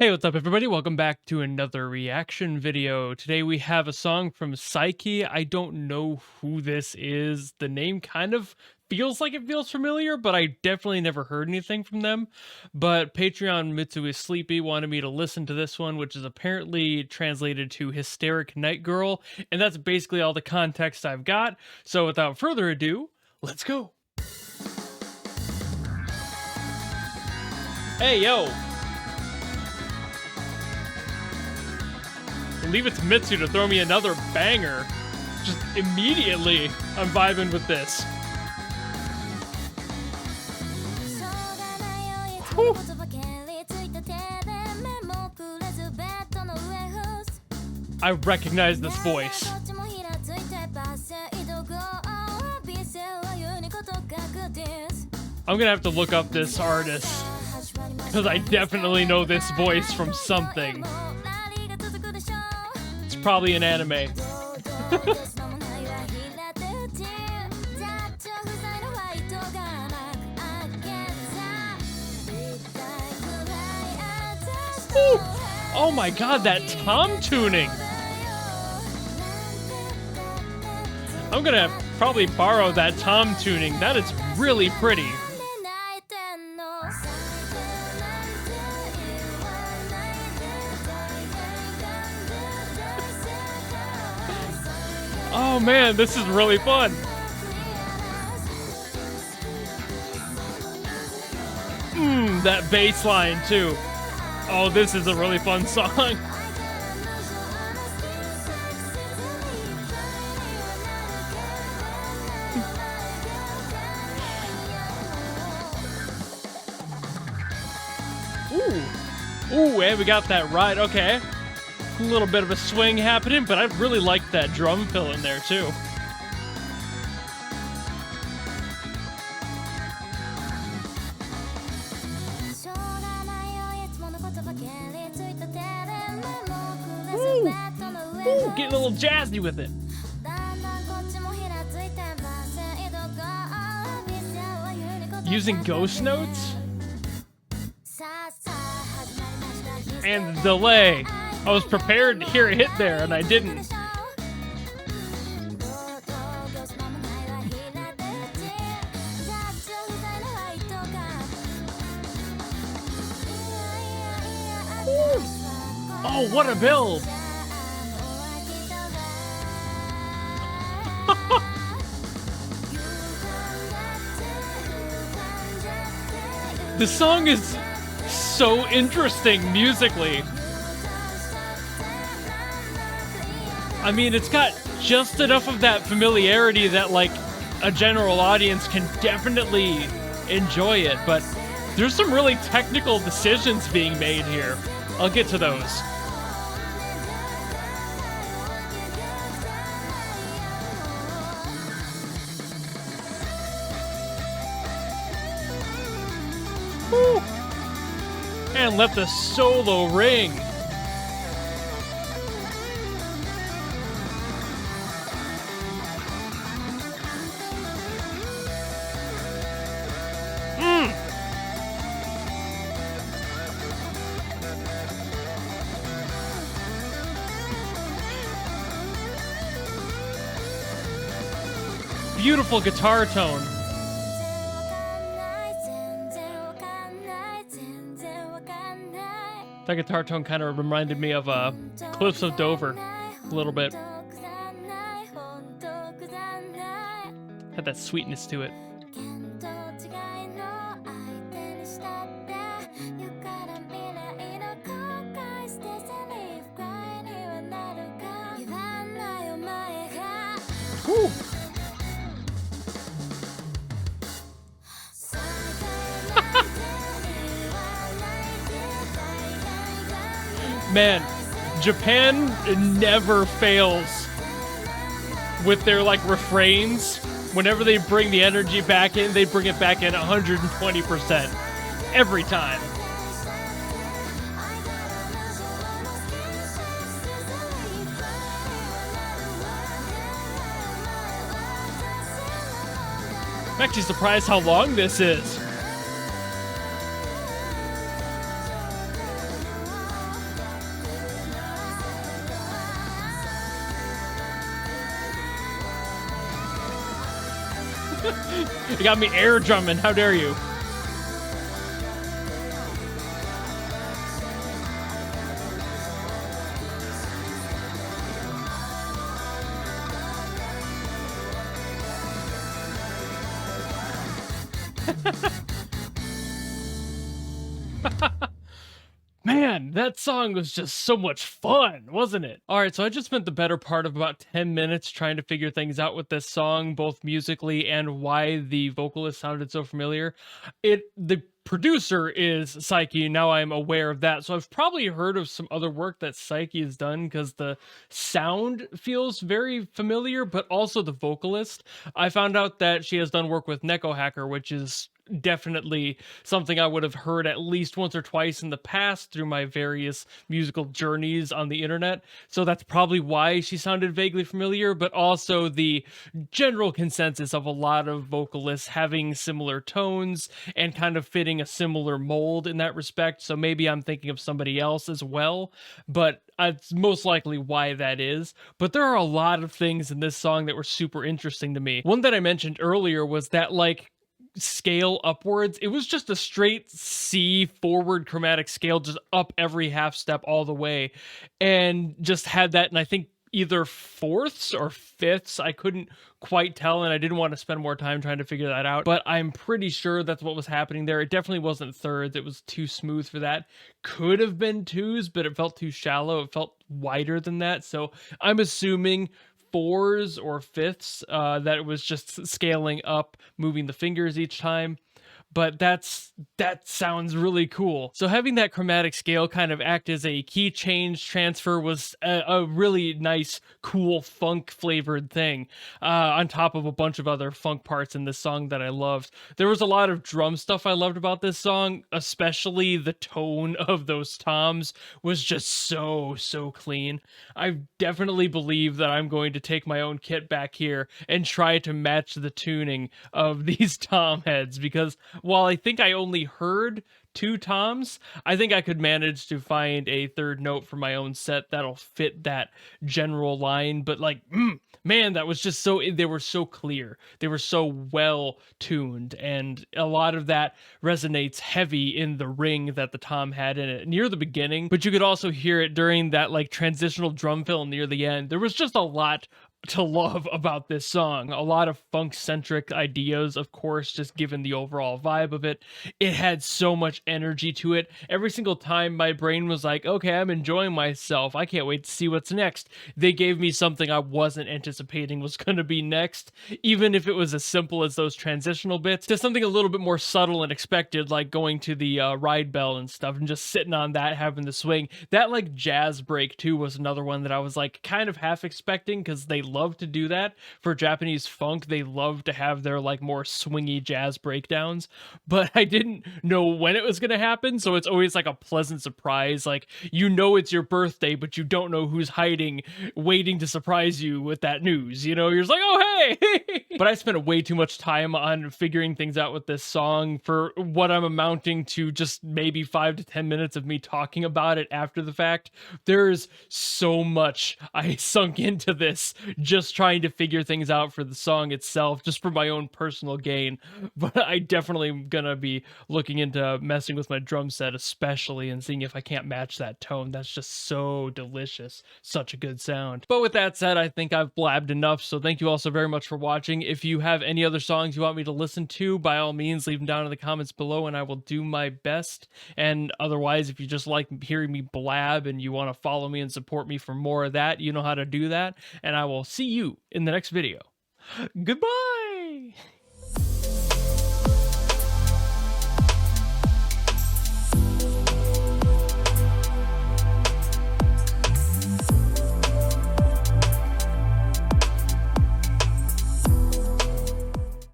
Hey, what's up everybody? Welcome back to another reaction video. Today we have a song from PSYQUI. I don't know who this is. The name kind of feels like it feels familiar, but I definitely never heard anything from them. But Patreon Mitsu is Sleepy wanted me to listen to this one, which is apparently translated to Hysteric Night Girl, and that's basically all the context I've got. So without further ado, let's go. Hey, yo! Leave it to Mitsu to throw me another banger. Just immediately, I'm vibing with this. Whew. I recognize this voice. I'm gonna have to look up this artist, because I definitely know this voice from something. Probably an anime. Oh my god, that tom tuning! I'm gonna probably borrow that tom tuning. That is really pretty. Oh man, this is really fun. That bass line too. Oh, this is a really fun song. Ooh, and we got that right. Okay. A little bit of a swing happening, but I really like that drum fill in there too. Ooh, getting a little jazzy with it. Using ghost notes? And the delay. I was prepared to hear a hit there, and I didn't. Ooh. Oh, what a build! The song is so interesting musically. I mean, it's got just enough of that familiarity that, like, a general audience can definitely enjoy it, but there's some really technical decisions being made here. I'll get to those. Woo. And let the solo ring. Beautiful guitar tone. That guitar tone kind of reminded me of Cliffs of Dover a little bit. Had that sweetness to it. Woo. Man, Japan never fails with their, like, refrains. Whenever they bring the energy back in, they bring it back in 120%. Every time. I'm actually surprised how long this is. You got me air drumming. How dare you? Man, that song was just so much fun, wasn't it? All right, so I just spent the better part of about 10 minutes trying to figure things out with this song, both musically and why the vocalist sounded so familiar. The producer is PSYQUI, now I'm aware of that. So I've probably heard of some other work that PSYQUI has done because the sound feels very familiar, but also the vocalist. I found out that she has done work with Neko Hacker, which is definitely something I would have heard at least once or twice in the past through my various musical journeys on the internet. So that's probably why she sounded vaguely familiar, but also the general consensus of a lot of vocalists having similar tones and kind of fitting a similar mold in that respect. So maybe I'm thinking of somebody else as well, but it's most likely why that is. But there are a lot of things in this song that were super interesting to me. One that I mentioned earlier was that, like, scale upwards. It was just a straight C forward chromatic scale, just up every half step all the way, and just had that. And I think either fourths or fifths, I couldn't quite tell, and I didn't want to spend more time trying to figure that out, but I'm pretty sure that's what was happening there. It definitely wasn't thirds. It was too smooth for that. Could have been twos, but it felt too shallow. It felt wider than that. So I'm assuming fours or fifths, that it was just scaling up, moving the fingers each time. But that sounds really cool. So having that chromatic scale kind of act as a key change transfer was a really nice, cool funk flavored thing, on top of a bunch of other funk parts in this song that I loved. There was a lot of drum stuff I loved about this song, especially the tone of those toms was just so clean. I definitely believe that I'm going to take my own kit back here and try to match the tuning of these tom heads, because while I think I only heard 2 toms, I think I could manage to find a third note for my own set that'll fit that general line. But like, man, that was just they were so clear. They were so well tuned, and a lot of that resonates heavy in the ring that the tom had in it near the beginning, but you could also hear it during that like transitional drum fill near the end. There was just a lot to love about this song. A lot of funk-centric ideas, of course, just given the overall vibe of it. It had so much energy to it. Every single time my brain was like, okay, I'm enjoying myself. I can't wait to see what's next. They gave me something I wasn't anticipating was going to be next, even if it was as simple as those transitional bits, to something a little bit more subtle and expected, like going to the ride bell and stuff and just sitting on that, having the swing. That like jazz break too was another one that I was like kind of half expecting, because they love to do that for Japanese funk. They love to have their like more swingy jazz breakdowns, but I didn't know when it was going to happen, so it's always like a pleasant surprise. Like, you know, it's your birthday, but you don't know who's hiding, waiting to surprise you with that news. You know, you're just like, oh, hey! But I spent way too much time on figuring things out with this song for what I'm amounting to just maybe 5 to 10 minutes of me talking about it after the fact. There's so much I sunk into this just trying to figure things out for the song itself, just for my own personal gain. But I definitely am gonna be looking into messing with my drum set, especially, and seeing if I can't match that tone. That's just so delicious. Such a good sound. But with that said, I think I've blabbed enough, so thank you all so very much for watching. If you have any other songs you want me to listen to, by all means, leave them down in the comments below, and I will do my best. And otherwise, if you just like hearing me blab and you want to follow me and support me for more of that, you know how to do that, and I will see you in the next video. Goodbye!